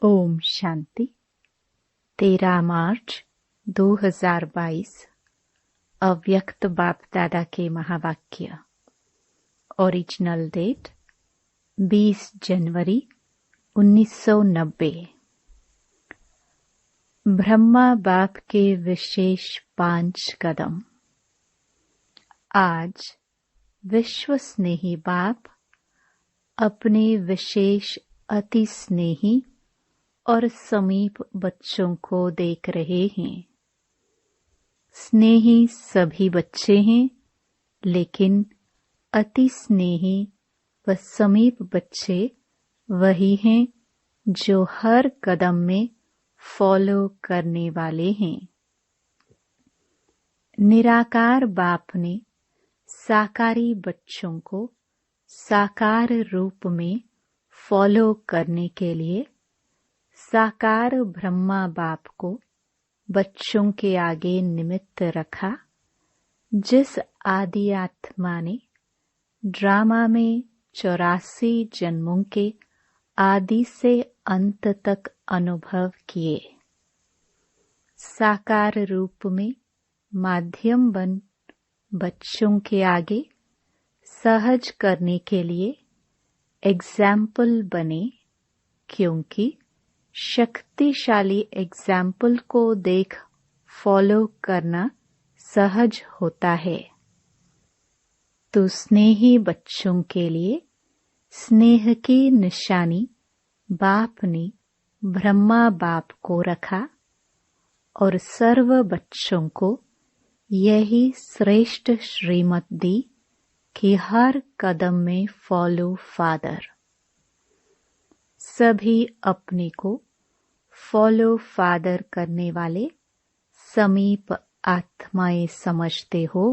ओम शांति। 13 मार्च 2022 अव्यक्त बाप दादा के महावाक्य। ओरिजिनल डेट 20 जनवरी 1990। ब्रह्मा बाप के विशेष 5 कदम। आज विश्व स्नेही बाप अपने विशेष अति स्नेही और समीप बच्चों को देख रहे हैं। स्नेही सभी बच्चे हैं, लेकिन अति स्नेही व समीप बच्चे वही हैं जो हर कदम में फॉलो करने वाले हैं। निराकार बाप ने साकारी बच्चों को साकार रूप में फॉलो करने के लिए साकार ब्रह्मा बाप को बच्चों के आगे निमित्त रखा। जिस आदि आत्मा ने ड्रामा में 84 जन्मों के आदि से अंत तक अनुभव किए, साकार रूप में माध्यम बन बच्चों के आगे सहज करने के लिए एग्जाम्पल बने, क्योंकि शक्तिशाली एग्जाम्पल को देख फॉलो करना सहज होता है। तो स्नेही बच्चों के लिए स्नेह की निशानी बाप ने ब्रह्मा बाप को रखा और सर्व बच्चों को यही श्रेष्ठ श्रीमत दी कि हर कदम में फॉलो फादर। सभी अपने को फॉलो फादर करने वाले समीप आत्माएं समझते हो।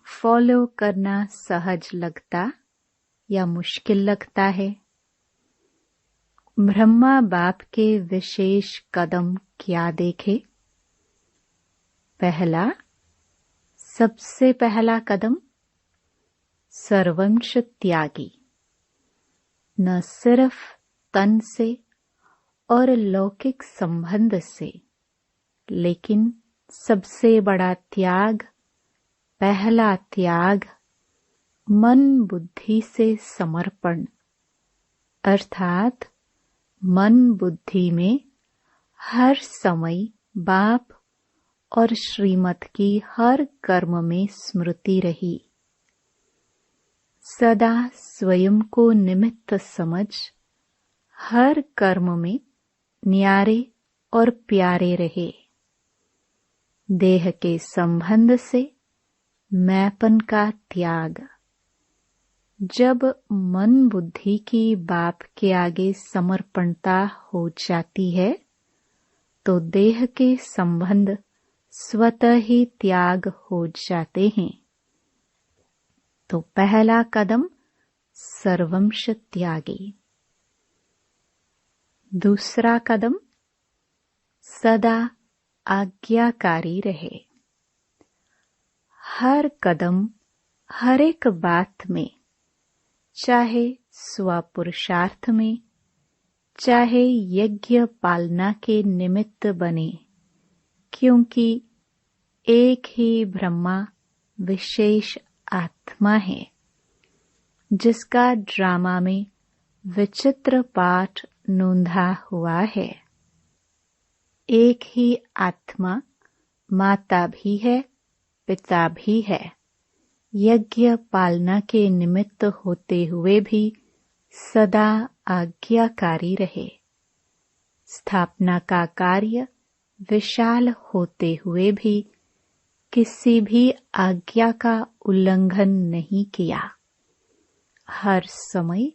फॉलो करना सहज लगता या मुश्किल लगता है? ब्रह्मा बाप के विशेष कदम क्या देखे? सबसे पहला कदम सर्वंश त्यागी। न सिर्फ तन से और लौकिक संबंध से, लेकिन सबसे बड़ा त्याग, पहला त्याग मन बुद्धि से समर्पण, अर्थात मन बुद्धि में हर समय बाप और श्रीमत की हर कर्म में स्मृति रही। सदा स्वयं को निमित्त समझ हर कर्म में न्यारे और प्यारे रहे। देह के संबंध से मैंपन का त्याग। जब मन बुद्धि की बाप के आगे समर्पणता हो जाती है, तो देह के संबंध स्वतः ही त्याग हो जाते हैं। तो पहला कदम सर्वंश त्यागी। दूसरा कदम सदा आज्ञाकारी रहे। हर कदम, हर एक बात में, चाहे स्वपुरुषार्थ में, चाहे यज्ञ पालना के निमित्त बने, क्योंकि एक ही ब्रह्मा विशेष आत्मा है जिसका ड्रामा में विचित्र पाठ नोंधा हुआ है। एक ही आत्मा माता भी है, पिता भी है। यज्ञ पालना के निमित्त होते हुए भी सदा आज्ञाकारी रहे। स्थापना का कार्य विशाल होते हुए भी किसी भी आज्ञा का उल्लंघन नहीं किया। हर समय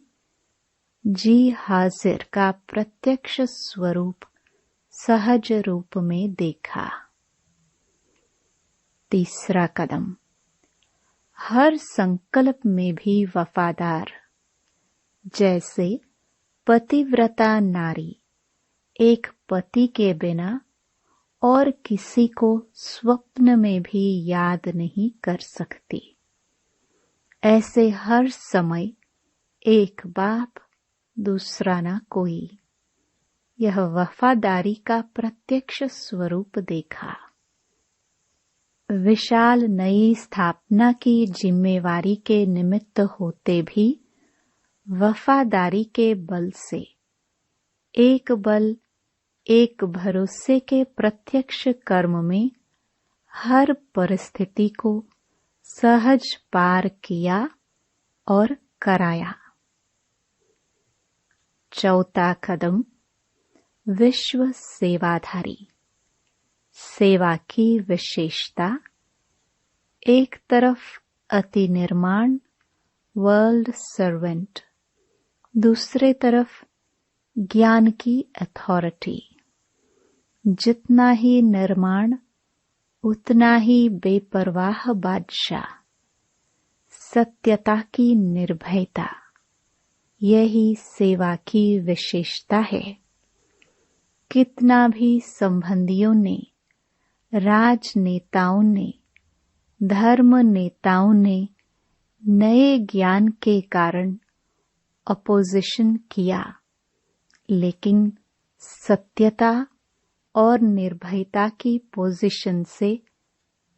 जी हाजिर का प्रत्यक्ष स्वरूप सहज रूप में देखा। तीसरा कदम हर संकल्प में भी वफादार। जैसे पतिव्रता नारी एक पति के बिना और किसी को स्वप्न में भी याद नहीं कर सकती, ऐसे हर समय एक बाप दूसरा ना कोई। यह वफादारी का प्रत्यक्ष स्वरूप देखा। विशाल नई स्थापना की जिम्मेवारी के निमित्त होते भी वफादारी के बल से, एक बल एक भरोसे के प्रत्यक्ष कर्म में हर परिस्थिति को सहज पार किया और कराया। चौथा कदम विश्व सेवाधारी। सेवा की विशेषता, एक तरफ अति निर्माण वर्ल्ड सर्वेंट, दूसरे तरफ ज्ञान की अथॉरिटी। जितना ही निर्माण उतना ही बेपरवाह बादशाह। सत्यता की निर्भयता, यही सेवा की विशेषता है। कितना भी संबंधियों ने, राजनेताओं ने, धर्म नेताओं ने नए ज्ञान के कारण अपोजिशन किया, लेकिन सत्यता और निर्भयता की पोजीशन से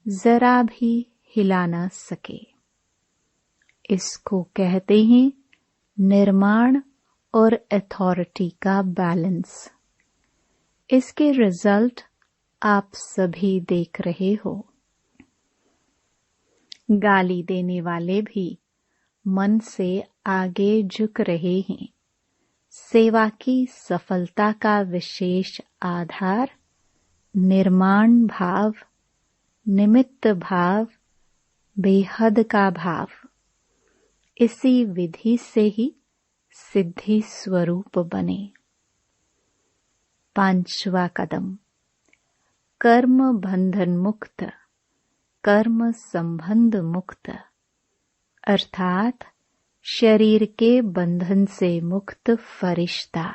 जरा भी हिला न सके। इसको कहते हैं निर्माण और अथॉरिटी का बैलेंस। इसके रिजल्ट आप सभी देख रहे हो। गाली देने वाले भी मन से आगे झुक रहे हैं। सेवा की सफलता का विशेष आधार निर्माण भाव, निमित्त भाव, बेहद का भाव। इसी विधि से ही सिद्धि स्वरूप बने। पांचवा कदम कर्म बंधन मुक्त, कर्म संबंध मुक्त, अर्थात शरीर के बंधन से मुक्त फरिश्ता,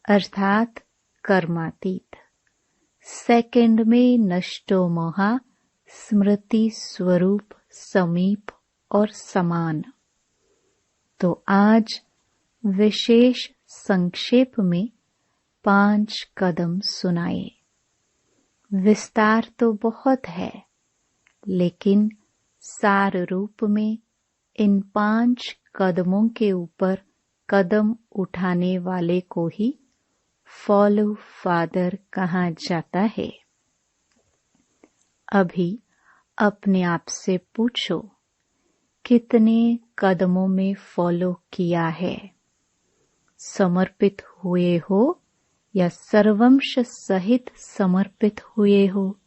अर्थात कर्मातीत। सेकंड में नष्टो मोहा, स्मृति स्वरूप समीप और समान। तो आज विशेष संक्षेप में 5 कदम सुनाए। विस्तार तो बहुत है, लेकिन सार रूप में इन 5 कदमों के ऊपर कदम उठाने वाले को ही फॉलो फादर कहा जाता है। अभी अपने आप से पूछो, कितने कदमों में फॉलो किया है? समर्पित हुए हो या सर्वंश सहित समर्पित हुए हो?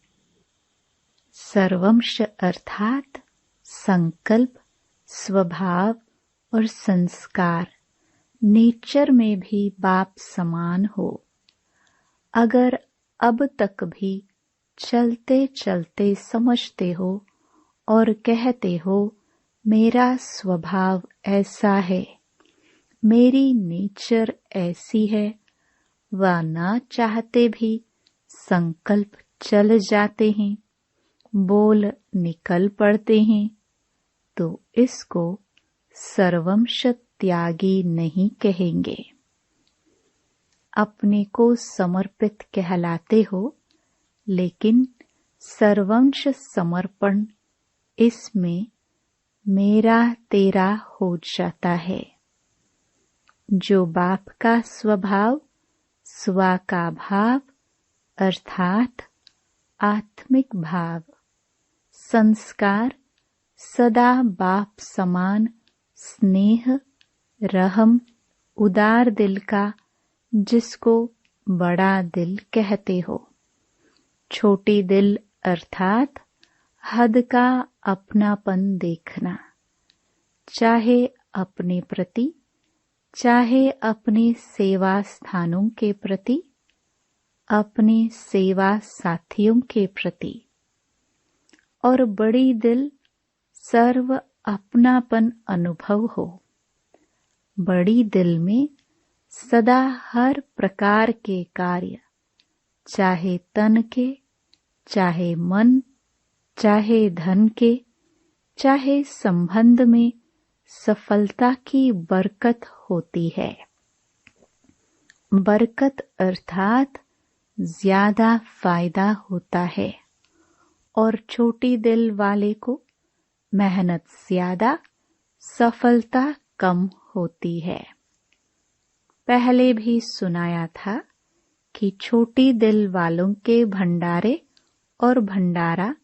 सर्वंश अर्थात संकल्प, स्वभाव और संस्कार नेचर में भी बाप समान हो। अगर अब तक भी चलते चलते समझते हो और कहते हो मेरा स्वभाव ऐसा है, मेरी नेचर ऐसी है, व ना चाहते भी संकल्प चल जाते हैं, बोल निकल पड़ते हैं, तो इसको सर्वंश त्यागी नहीं कहेंगे। अपने को समर्पित कहलाते हो, लेकिन सर्वंश समर्पण इसमें मेरा तेरा हो जाता है। जो बाप का स्वभाव, स्व का भाव अर्थात आत्मिक भाव, संस्कार सदा बाप समान स्नेह, रहम, उदार दिल का, जिसको बड़ा दिल कहते हो। छोटी दिल अर्थात हद का अपनापन देखना, चाहे अपने प्रति, चाहे अपने सेवा स्थानों के प्रति, अपने सेवा साथियों के प्रति। और बड़ी दिल सर्व अपनापन अनुभव हो। बड़ी दिल में सदा हर प्रकार के कार्य, चाहे तन के, चाहे मन, चाहे धन के, चाहे संबंध में सफलता की बरकत होती है। बरकत अर्थात ज्यादा फायदा होता है और छोटी दिल वाले को मेहनत ज्यादा, सफलता कम होती है। पहले भी सुनाया था कि छोटी दिल वालों के भंडारे और भंडारा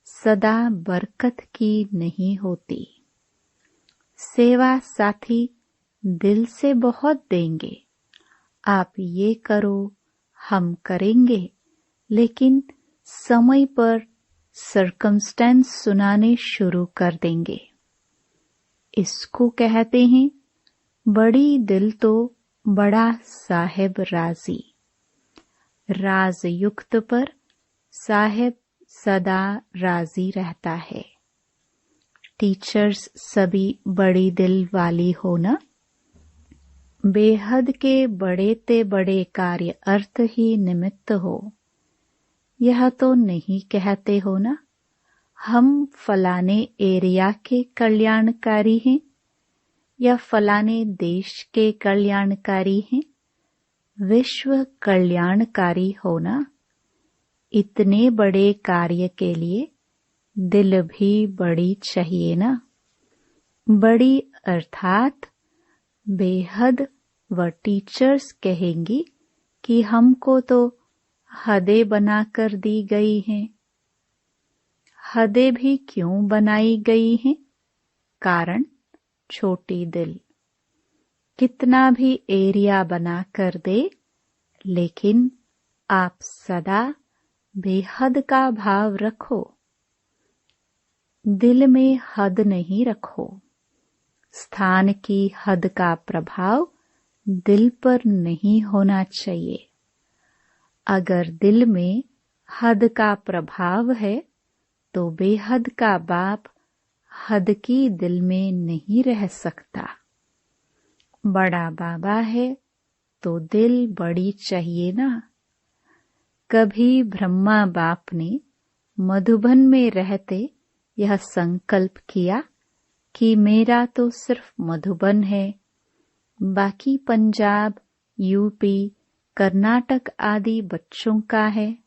सदा बरकत की नहीं होती। सेवा साथी दिल से बहुत देंगे, आप ये करो हम करेंगे, लेकिन समय पर सर्कमस्टेंस सुनाने शुरू कर देंगे। इसको कहते हैं बड़ी दिल तो बड़ा साहेब राजी। राजयुक्त पर साहेब सदा राजी रहता है। टीचर्स सभी बड़ी दिल वाली हो न। बेहद के बड़े ते बड़े कार्य अर्थ ही निमित्त हो। यह तो नहीं कहते हो ना हम फलाने एरिया के कल्याणकारी हैं या फलाने देश के कल्याणकारी हैं। विश्व कल्याणकारी होना। इतने बड़े कार्य के लिए दिल भी बड़ी चाहिए ना। बड़ी अर्थात बेहद। व टीचर्स कहेंगी कि हमको तो हदें बनाकर दी गई हैं। हदें भी क्यों बनाई गई हैं? कारण छोटी दिल। कितना भी एरिया बना कर दे, लेकिन आप सदा बेहद का भाव रखो। दिल में हद नहीं रखो। स्थान की हद का प्रभाव दिल पर नहीं होना चाहिए। अगर दिल में हद का प्रभाव है तो बेहद का बाप हद की दिल में नहीं रह सकता। बड़ा बाबा है तो दिल बड़ी चाहिए ना। कभी ब्रह्मा बाप ने मधुबन में रहते यह संकल्प किया कि मेरा तो सिर्फ मधुबन है, बाकी पंजाब, यूपी, कर्नाटक आदि बच्चों का है।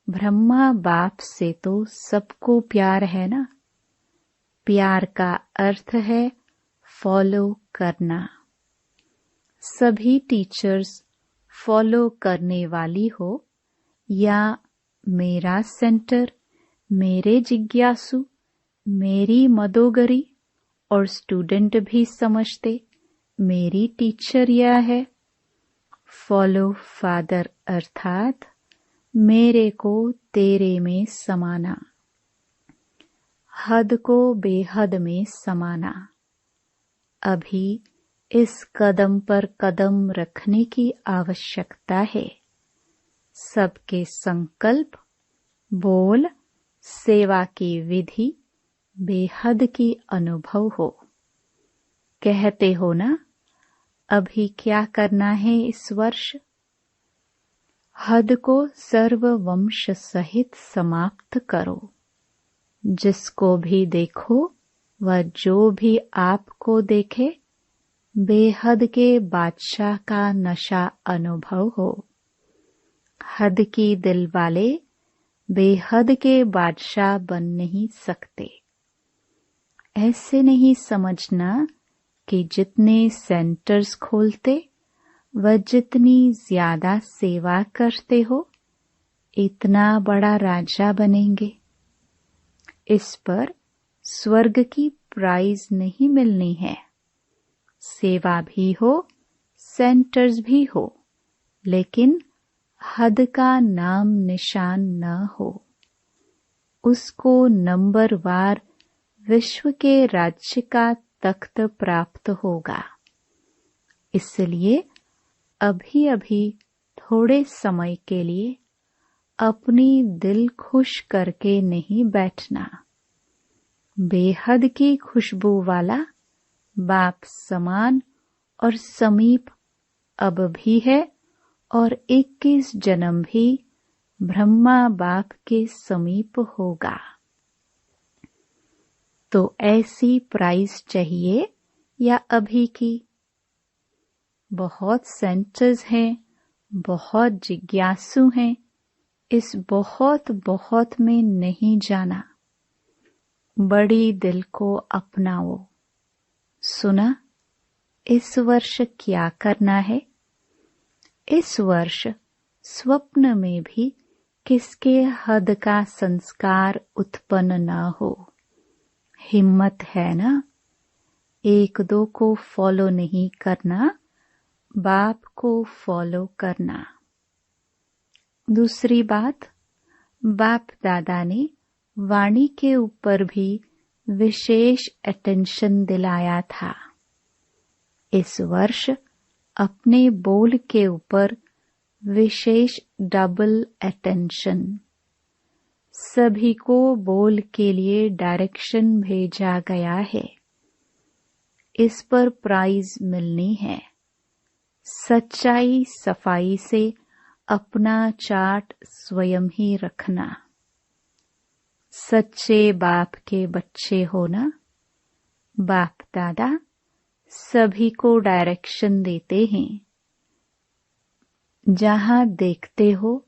ब्रह्मा बाप से तो सबको प्यार है ना। प्यार का अर्थ है फॉलो करना। सभी टीचर्स फॉलो करने वाली हो या मेरा सेंटर, मेरे जिज्ञासु, मेरी मदोगरी और स्टूडेंट भी समझते मेरी टीचर यह है। फॉलो फादर अर्थात मेरे को तेरे में समाना, हद को बेहद में समाना। अभी इस कदम पर कदम रखने की आवश्यकता है। सबके संकल्प, बोल, सेवा की विधि बेहद की अनुभव हो। कहते हो ना अभी क्या करना है इस वर्ष? हद को सर्ववंश सहित समाप्त करो। जिसको भी देखो व जो भी आपको देखे बेहद के बादशाह का नशा अनुभव हो। हद की दिल वाले बेहद के बादशाह बन नहीं सकते। ऐसे नहीं समझना कि जितने सेंटर्स खोलते व जितनी ज्यादा सेवा करते हो इतना बड़ा राजा बनेंगे। इस पर स्वर्ग की प्राइज नहीं मिलनी है। सेवा भी हो, सेंटर्स भी हो, लेकिन हद का नाम निशान न हो। उसको नंबरवार विश्व के राज्य का तख्त प्राप्त होगा। इसलिए अभी अभी थोड़े समय के लिए अपनी दिल खुश करके नहीं बैठना। बेहद की खुशबू वाला बाप समान और समीप अब भी है और 21 जन्म भी ब्रह्मा बाप के समीप होगा। तो ऐसी प्राइज चाहिए या अभी की? बहुत सेंटर्स हैं, बहुत जिज्ञासु हैं, इस बहुत बहुत में नहीं जाना। बड़ी दिल को अपनाओ। सुना, इस वर्ष क्या करना है? इस वर्ष स्वप्न में भी किसके हद का संस्कार उत्पन्न न हो। हिम्मत है ना? एक दो को फॉलो नहीं करना, बाप को फॉलो करना। दूसरी बात, बाप दादा ने वाणी के ऊपर भी विशेष अटेंशन दिलाया था। इस वर्ष अपने बोल के ऊपर विशेष डबल अटेंशन। सभी को बोल के लिए डायरेक्शन भेजा गया है। इस पर प्राइज मिलनी है। सच्चाई सफाई से अपना चार्ट स्वयं ही रखना। सच्चे बाप के बच्चे होना। बाप दादा सभी को डायरेक्शन देते हैं। जहाँ देखते हो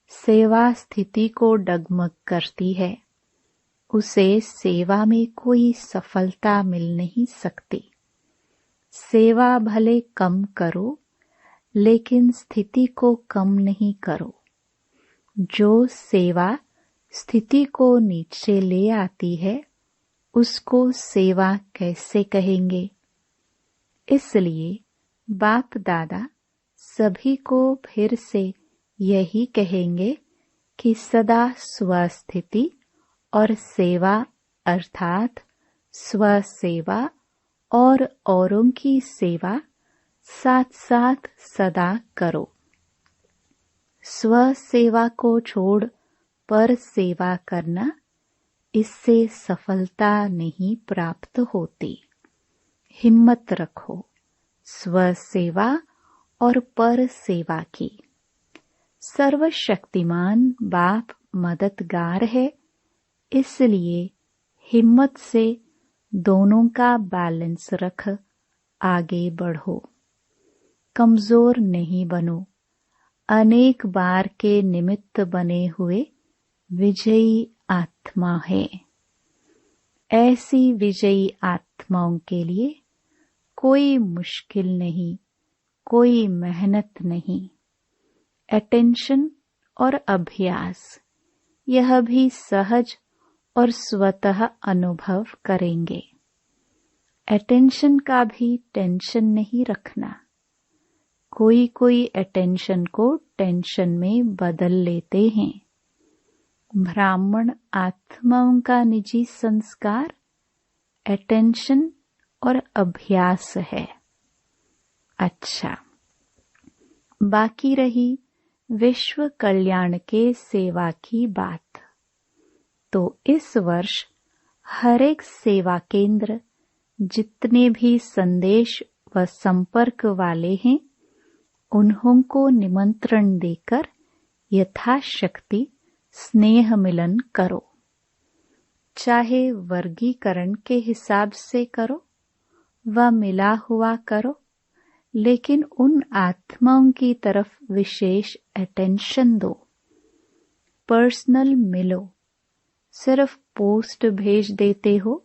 सेवा स्थिति को डगमग करती है, उसे सेवा में कोई सफलता मिल नहीं सकती। सेवा भले कम करो, लेकिन स्थिति को कम नहीं करो। जो सेवा स्थिति को नीचे ले आती है, उसको सेवा कैसे कहेंगे? इसलिए बाप दादा सभी को फिर से यही कहेंगे कि सदा स्वस्थिति और सेवा अर्थात स्वसेवा और औरों की सेवा साथ साथ सदा करो। स्व सेवा को छोड़ पर सेवा करना, इससे सफलता नहीं प्राप्त होती। हिम्मत रखो स्व सेवा और पर सेवा की। सर्वशक्तिमान बाप मददगार है, इसलिए हिम्मत से दोनों का बैलेंस रख आगे बढ़ो। कमजोर नहीं बनो। अनेक बार के निमित्त बने हुए विजयी आत्मा है। ऐसी विजयी आत्माओं के लिए कोई मुश्किल नहीं, कोई मेहनत नहीं। अटेंशन और अभ्यास, यह भी सहज और स्वतः अनुभव करेंगे। अटेंशन का भी टेंशन नहीं रखना। कोई कोई अटेंशन को टेंशन में बदल लेते हैं। ब्राह्मण आत्माओं का निजी संस्कार अटेंशन और अभ्यास है। अच्छा, बाकी रही विश्व कल्याण के सेवा की बात। तो इस वर्ष हर एक सेवा केंद्र जितने भी संदेश व संपर्क वाले हैं, उन्हों को निमंत्रण देकर यथाशक्ति स्नेह मिलन करो। चाहे वर्गीकरण के हिसाब से करो व मिला हुआ करो, लेकिन उन आत्माओं की तरफ विशेष अटेंशन दो। पर्सनल मिलो। सिर्फ पोस्ट भेज देते हो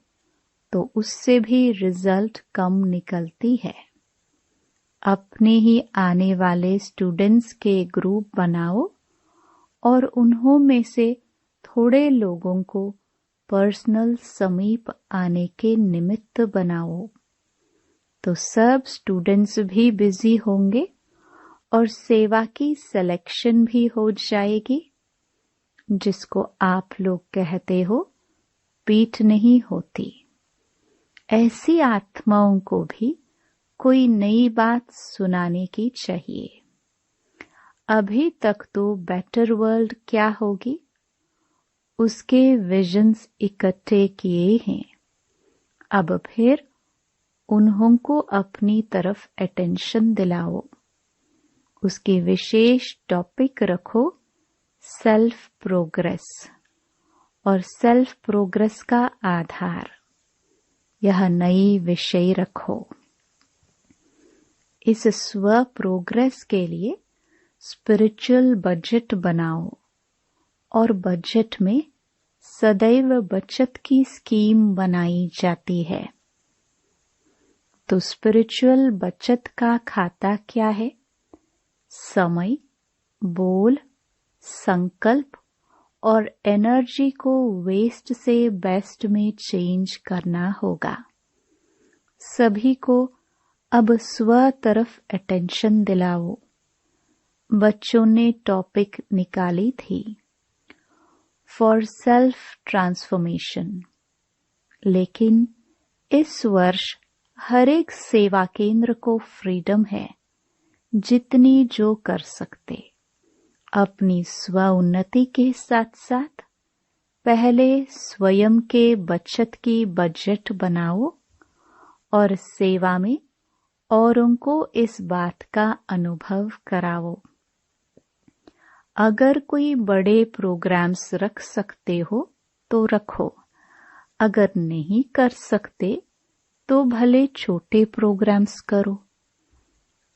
तो उससे भी रिजल्ट कम निकलती है। अपने ही आने वाले स्टूडेंट्स के ग्रुप बनाओ और उन्हों में से थोड़े लोगों को पर्सनल समीप आने के निमित्त बनाओ, तो सब स्टूडेंट्स भी बिजी होंगे और सेवा की सिलेक्शन भी हो जाएगी। जिसको आप लोग कहते हो पीठ नहीं होती। ऐसी आत्माओं को भी कोई नई बात सुनाने की चाहिए। अभी तक तो बेटर वर्ल्ड क्या होगी, उसके विजन्स इकट्ठे किए हैं। अब फिर उन्हों को अपनी तरफ अटेंशन दिलाओ। उसके विशेष टॉपिक रखो सेल्फ प्रोग्रेस, और सेल्फ प्रोग्रेस का आधार यह नई विषय रखो। इस स्व प्रोग्रेस के लिए स्पिरिचुअल बजट बनाओ और बजट में सदैव बचत की स्कीम बनाई जाती है। तो स्पिरिचुअल बचत का खाता क्या है? समय, बोल, संकल्प और एनर्जी को वेस्ट से बेस्ट में चेंज करना होगा। सभी को अब स्व तरफ अटेंशन दिलाओ। बच्चों ने टॉपिक निकाली थी फॉर सेल्फ ट्रांसफॉर्मेशन, लेकिन इस वर्ष हर एक सेवा केंद्र को फ्रीडम है जितनी जो कर सकते। अपनी स्व उन्नति के साथ साथ पहले स्वयं के बचत की बजट बनाओ और सेवा में औरों को इस बात का अनुभव कराओ। अगर कोई बड़े प्रोग्राम्स रख सकते हो तो रखो, अगर नहीं कर सकते तो भले छोटे प्रोग्राम्स करो,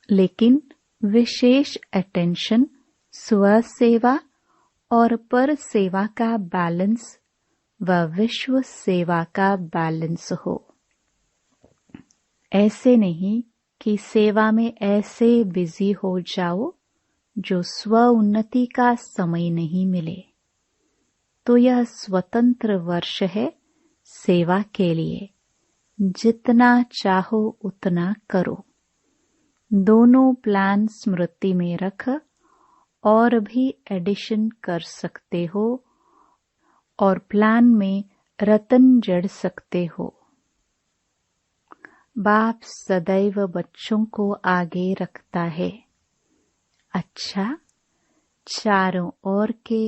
लेकिन विशेष अटेंशन स्व सेवा और पर सेवा का बैलेंस व विश्व सेवा का बैलेंस हो। ऐसे नहीं कि सेवा में ऐसे बिजी हो जाओ जो स्व उन्नति का समय नहीं मिले। तो यह स्वतंत्र वर्ष है सेवा के लिए, जितना चाहो उतना करो। दोनों प्लान स्मृति में रख और भी एडिशन कर सकते हो और प्लान में रतन जड़ सकते हो। बाप सदैव बच्चों को आगे रखता है। अच्छा, चारों ओर के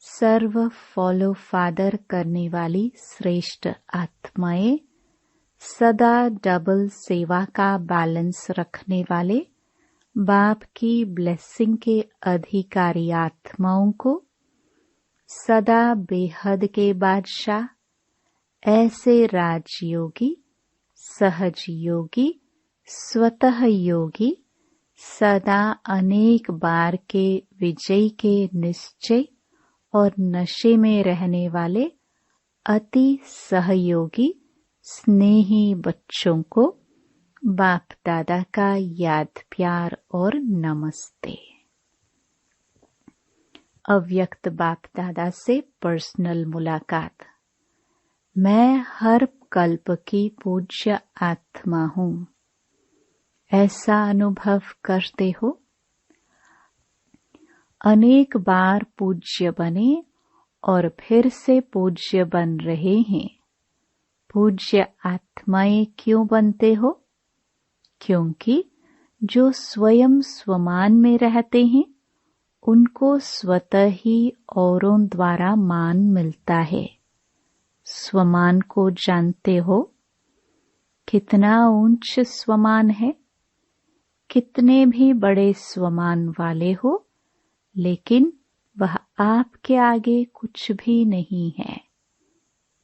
सर्व फॉलो फादर करने वाली श्रेष्ठ आत्माएं, सदा डबल सेवा का बैलेंस रखने वाले बाप की ब्लेसिंग के अधिकारी आत्माओं को, सदा बेहद के बादशाह, ऐसे राजयोगी, सहज योगी, स्वतः योगी, सदा अनेक बार के विजय के निश्चय और नशे में रहने वाले अति सहयोगी स्नेही बच्चों को बाप दादा का याद प्यार और नमस्ते। अव्यक्त बाप दादा से पर्सनल मुलाकात। मैं हर कल्प की पूज्य आत्मा हूँ, ऐसा अनुभव करते हो? अनेक बार पूज्य बने और फिर से पूज्य बन रहे हैं। पूज्य आत्माएं क्यों बनते हो? क्योंकि जो स्वयं स्वमान में रहते हैं उनको स्वतः ही औरों द्वारा मान मिलता है। स्वमान को जानते हो? कितना ऊंच स्वमान है। कितने भी बड़े स्वमान वाले हो, लेकिन वह आपके आगे कुछ भी नहीं है,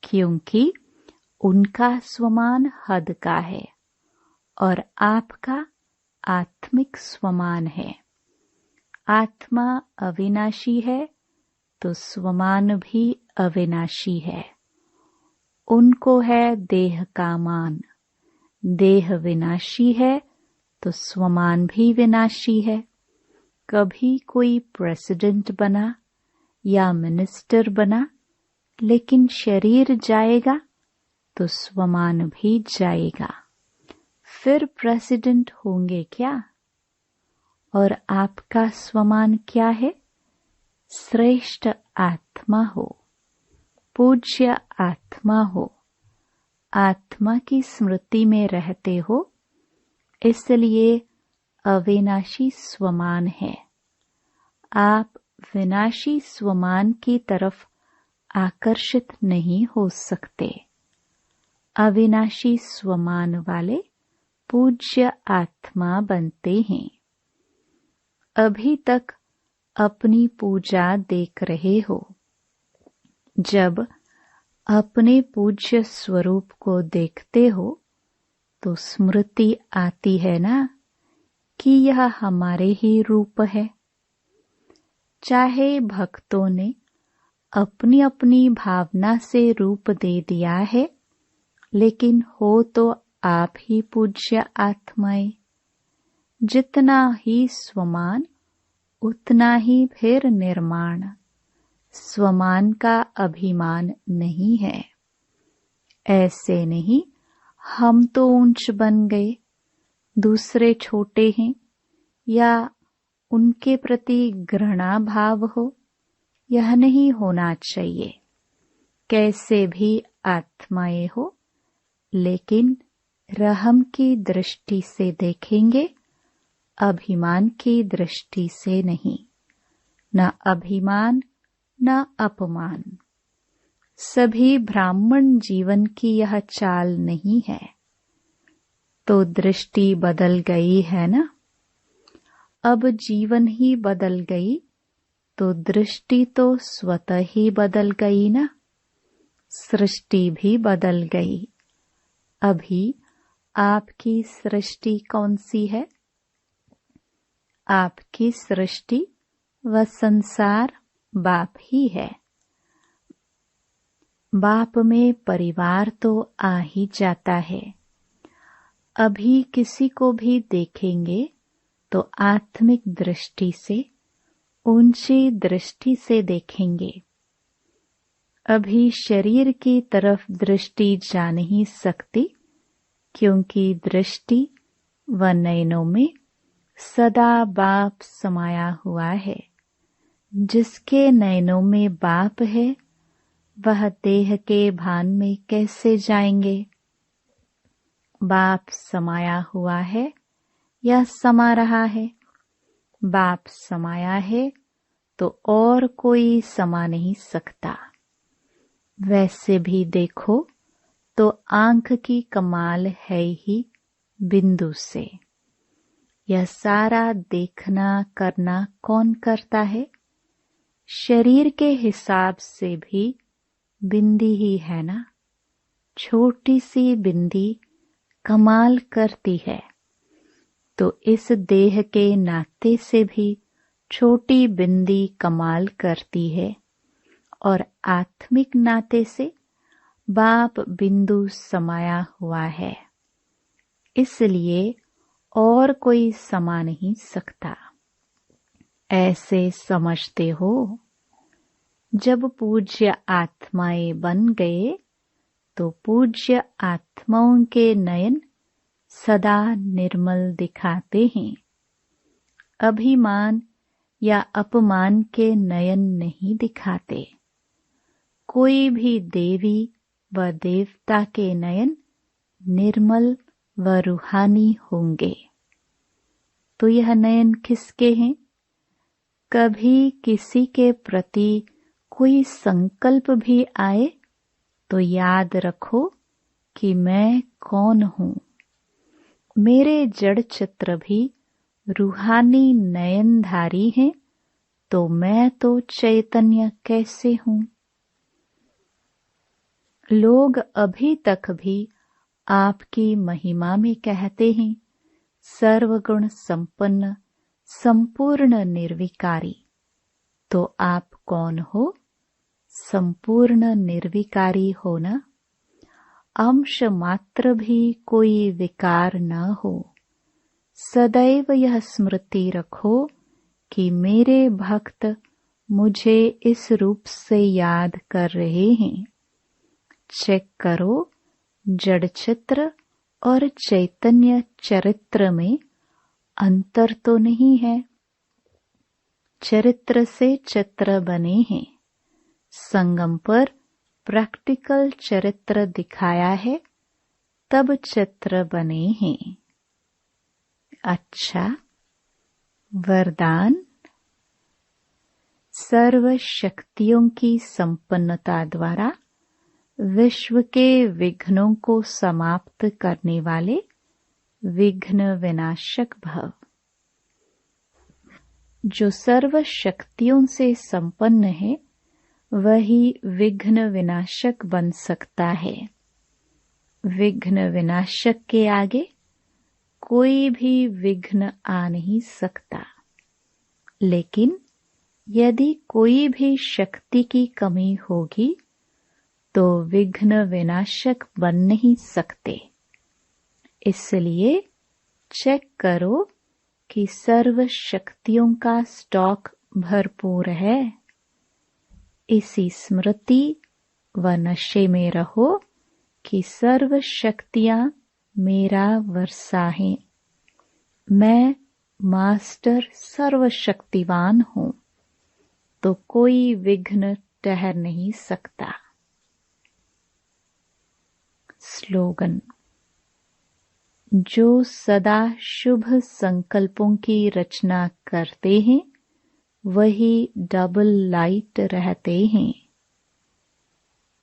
क्योंकि उनका स्वमान हद का है और आपका आत्मिक स्वमान है। आत्मा अविनाशी है तो स्वमान भी अविनाशी है। उनको है देह का मान। देह विनाशी है तो स्वमान भी विनाशी है। कभी कोई प्रेसिडेंट बना या मिनिस्टर बना, लेकिन शरीर जाएगा तो स्वमान भी जाएगा। फिर प्रेसिडेंट होंगे क्या? और आपका स्वमान क्या है? श्रेष्ठ आत्मा हो, पूज्य आत्मा हो, आत्मा की स्मृति में रहते हो, इसलिए अविनाशी स्वमान है। आप विनाशी स्वमान की तरफ आकर्षित नहीं हो सकते। अविनाशी स्वमान वाले पूज्य आत्मा बनते हैं। अभी तक अपनी पूजा देख रहे हो। जब अपने पूज्य स्वरूप को देखते हो तो स्मृति आती है ना कि यह हमारे ही रूप है। चाहे भक्तों ने अपनी अपनी भावना से रूप दे दिया है, लेकिन हो तो आप ही पूज्य आत्माएं। जितना ही स्वमान उतना ही फिर निर्माण। स्वमान का अभिमान नहीं है। ऐसे नहीं हम तो ऊंच बन गए, दूसरे छोटे हैं, या उनके प्रति घृणा भाव हो। यह नहीं होना चाहिए। कैसे भी आत्माएं हो, लेकिन रहम की दृष्टि से देखेंगे, अभिमान की दृष्टि से नहीं। न अभिमान न अपमान। सभी ब्राह्मण जीवन की यह चाल नहीं है। तो दृष्टि बदल गई है ना। अब जीवन ही बदल गई तो दृष्टि तो स्वतः ही बदल गई ना। सृष्टि भी बदल गई। अभी आपकी सृष्टि कौन सी है? आपकी सृष्टि व संसार बाप ही है। बाप में परिवार तो आ ही जाता है। अभी किसी को भी देखेंगे तो आत्मिक दृष्टि से, ऊंची दृष्टि से देखेंगे। अभी शरीर की तरफ दृष्टि जा नहीं सकती, क्योंकि दृष्टि व नयनों में सदा बाप समाया हुआ है। जिसके नयनों में बाप है, वह देह के भान में कैसे जाएंगे? बाप समाया हुआ है या समा रहा है? बाप समाया है तो और कोई समा नहीं सकता। वैसे भी देखो तो आंख की कमाल है ही बिंदु से। यह सारा देखना करना कौन करता है? शरीर के हिसाब से भी बिंदी ही है ना। छोटी सी बिंदी कमाल करती है, तो इस देह के नाते से भी छोटी बिंदी कमाल करती है, और आत्मिक नाते से बाप बिंदु समाया हुआ है। इसलिए और कोई समा नहीं सकता। ऐसे समझते हो? जब पूज्य आत्माएं बन गए तो पूज्य आत्माओं के नयन सदा निर्मल दिखाते हैं। अभिमान या अपमान के नयन नहीं दिखाते। कोई भी देवी व देवता के नयन निर्मल व रूहानी होंगे। तो यह नयन किसके हैं? कभी किसी के प्रति कोई संकल्प भी आए तो याद रखो कि मैं कौन हूँ। मेरे जड़ चित्र भी रूहानी नयनधारी हैं, तो मैं तो चैतन्य कैसे हूँ? लोग अभी तक भी आपकी महिमा में कहते हैं सर्वगुण संपन्न, संपूर्ण निर्विकारी। तो आप कौन हो? संपूर्ण निर्विकारी हो ना। अंश मात्र भी कोई विकार न हो। सदैव यह स्मृति रखो कि मेरे भक्त मुझे इस रूप से याद कर रहे हैं। चेक करो, जड़ चित्र और चैतन्य चरित्र में अंतर तो नहीं है। चरित्र से चित्र बने हैं। संगम पर प्रैक्टिकल चरित्र दिखाया है, तब चित्र बने हैं। अच्छा, वरदान। सर्व शक्तियों की संपन्नता द्वारा विश्व के विघ्नों को समाप्त करने वाले विघ्न विनाशक भव। जो सर्व शक्तियों से संपन्न है, वही विघ्न विनाशक बन सकता है। विघ्न विनाशक के आगे कोई भी विघ्न आ नहीं सकता। लेकिन यदि कोई भी शक्ति की कमी होगी तो विघ्न विनाशक बन नहीं सकते। इसलिए चेक करो कि सर्व शक्तियों का स्टॉक भरपूर है। इसी स्मृति व नशे में रहो कि सर्व शक्तियां मेरा वर्षा हैं। मैं मास्टर सर्वशक्तिवान हूँ, तो कोई विघ्न ठहर नहीं सकता। स्लोगन: जो सदा शुभ संकल्पों की रचना करते हैं वही डबल लाइट रहते हैं।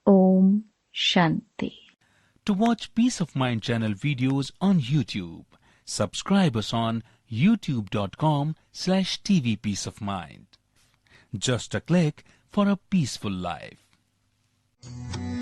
Om Shanti. To watch Peace of Mind channel videos on YouTube, subscribe us on youtube.com/tvpeaceofmind. Just a click for a peaceful life.